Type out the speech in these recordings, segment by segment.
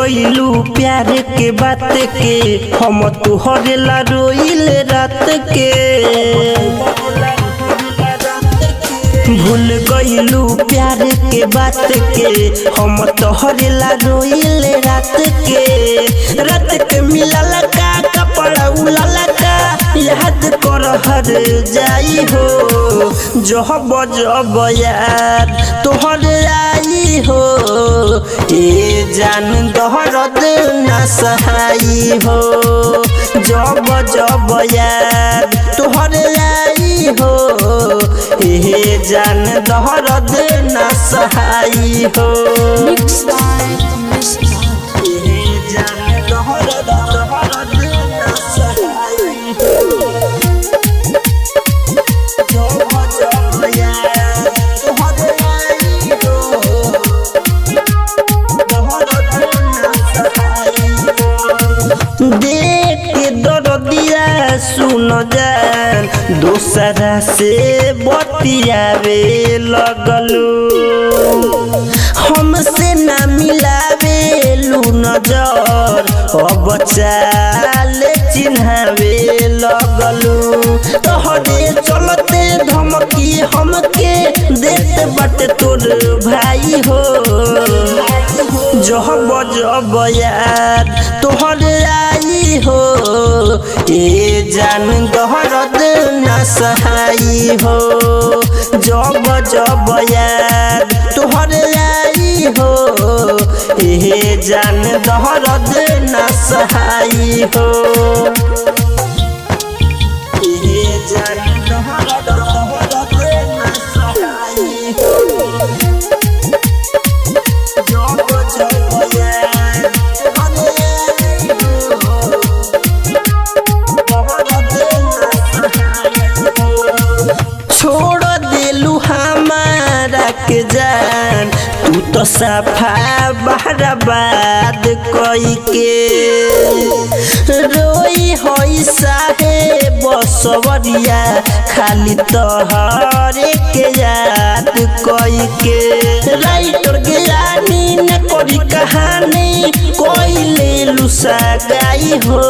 गईलू प्यार के बात के हम तुहरे ला रोइले रात के। भूल गईलू प्यार के बात के हम तोहरे ला रोइले रात के मिलल का कपड़ा उलल का याद कर हर जाई हो। जब जब याद तोहरे आई हो ए जान दर्द न सहाई हो। जब जब याद तोहरे आई हो ए जान दर्द न सहाई हो। देख के दर्दिया सुन जान दूसरा से बतियावे लगलू। हमसे ना मिलावे लू नजर अब चाल चिन्हावे लगलू। तोहरे चलते धमकी हमके देते बट तोर भाई हो। जब जब याद तोहरे आई हो ए जान दर्द न सहाई हो। जब जब याद तोहरे आई हो ए जान दर्द न सहाई हो। ए जान दर्द न सहाई हो। छोड़ देलू हमारा के जान तू तो सफा बर्बाद कई के। रोई होई साहे बसवरिया खाली तोहरे के याद कई के। राइटर ज्ञानी न करी कहानी कोई ले लुसा गई हो।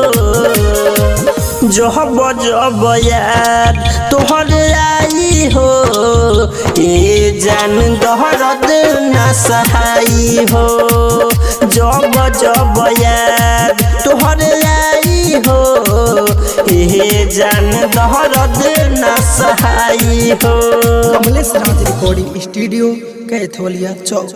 जब जब याद तोहरे आई हो ए जान दर्द न सहाई हो। जब जब याद तोहरे आई हो ए जान दर्द न सहाई हो। कमलेश राज रिकॉर्डिंग स्टूडियो कैथोलिया चौक।